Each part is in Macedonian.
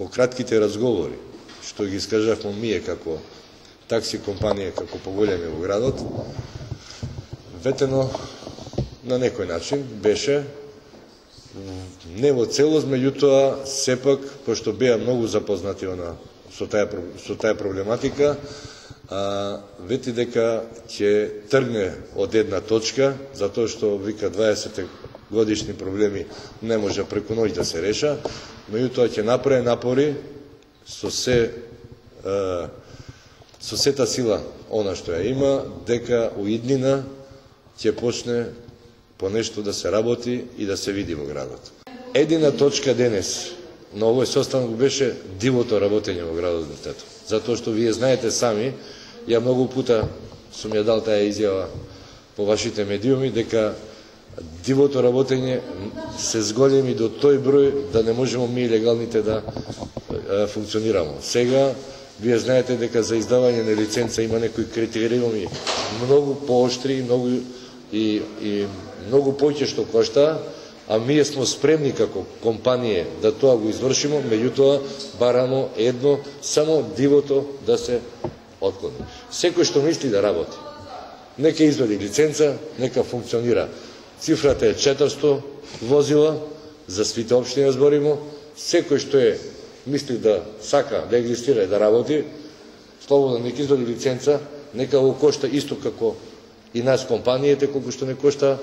по кратките разговори, што ги искажавме ние како такси компанија, како поголеми во градот, ветено на некој начин беше не во целост, меѓутоа сепак, пошто беа многу запознати со таа проблематика, вети дека ќе тргне од една точка, затоа што вика 20 годишни проблеми не може преку ноќ да се реша, меѓутоа ќе направи напори со сета сила она што ја има, дека у иднина ќе почне по нешто да се работи и да се види во градот. Едина точка денес на овој состанок беше дивото работење во градот Тето. Затоа што вие знаете сами, ја многу пута сум ја дал таа изјава по вашите медиуми, дека дивото работење се зголеми до тој број да не можеме ми легалните да функционираме. Сега вие знаете дека за издавање на лиценца има некои критериуми многу пооштри, многу повеќе што кошта, а ние сме спремни како компанија да тоа го извршиме, меѓутоа барамо едно, само дивото да се отклони. Секој што мисли да работи, нека извади лиценца, нека функционира. Цифрата е 400 возила, за сите општини зборимо, секој што мисли да сака да екзистира и да работи, слободно нека извади лиценца, нека го кошта исто како и нас компаниите, колку што не кошта,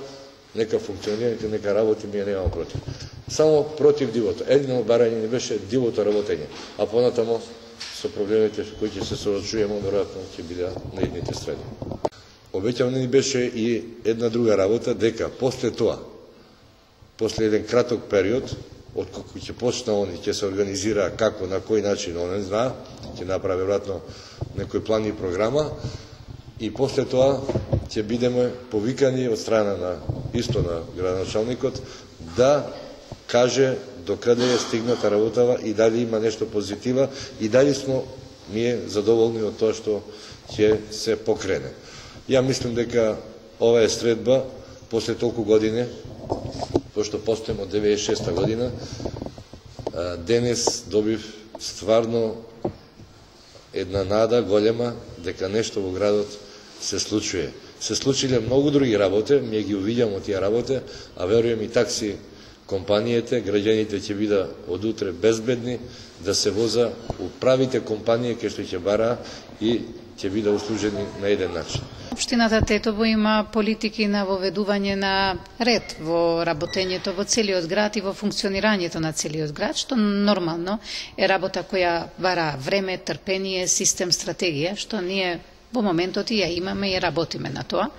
нека функционира, нека работи, ние немаме против. Само против дивото. Едино барање не беше дивото работење, а понатамо со проблемите кои ќе се соочуваме, веројатно ќе биде на едните страни. Обеќано ни беше и една друга работа, дека после тоа, после еден краток период, откако ќе почна они, ќе се организира како, на кој начин, он не знае, ќе направи веројатно некој план и програма, и после тоа ќе бидеме повикани од страна на градоначалникот да каже докаде е стигната работава и дали има нешто позитива и дали сме ние задоволни од тоа што ќе се покрене. Ја мислам дека ова е средба после толку години, пошто постоим од 96 година, денес добив стварно една нада голема дека нешто во градот се случува. Се случиле многу други работи, ние ги увидјаме тие работи, а верувам и такси компаниите, граѓаните ќе бидат од утре безбедни да се воза у правите компании кај што ќе бара и ќе бидат услужени на еден начин. Општината Тетово има политики на воведување на ред во работењето во целиот град и во функционирањето на целиот град, што нормално е работа која бара време, трпение, систем, стратегија, што ние во моментот и ја имаме и работиме на тоа.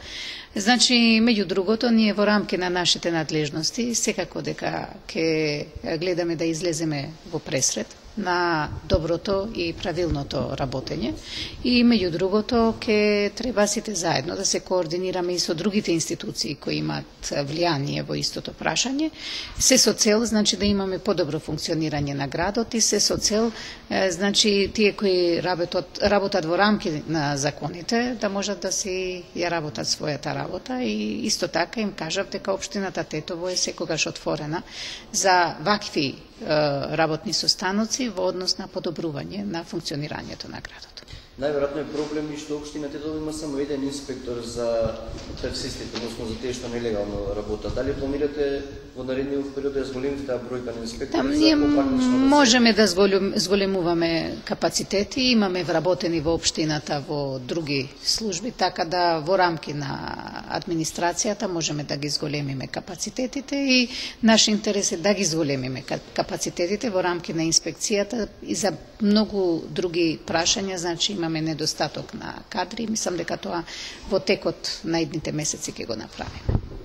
Значи, меѓу другото, ние во рамки на нашите надлежности секако дека ќе гледаме да излеземе во пресред на доброто и правилното работење и меѓу другото ќе треба сите заедно да се координираме и со другите институции кои имаат влијание во истото прашање, се со цел значи да имаме подобро функционирање на градот и се со цел значи тие кои работат во рамки на законите да можат да си ја работат својата работа и исто така им кажав дека општината Тетово е секогаш отворена за вакви работни состаноци во однос на подобрување на функционирањето на градот. Најверојатно е проблем и што општина Тетово има само еден инспектор за таксистите, односно за тие што нелегално работат. Дали планирате во наредниот период да зголемите таа бројка на инспектори? Ние можеме да зголемуваме капацитети, имаме вработени во општината во други служби, така да во рамки на администрацијата можеме да ги зголемиме капацитетите и наш интерес е да ги зголемиме капацитетите во рамки на инспекцијата и за многу други прашања, значи имаме недостаток на кадри и мислам дека тоа во текот на идните месеци ќе го направиме.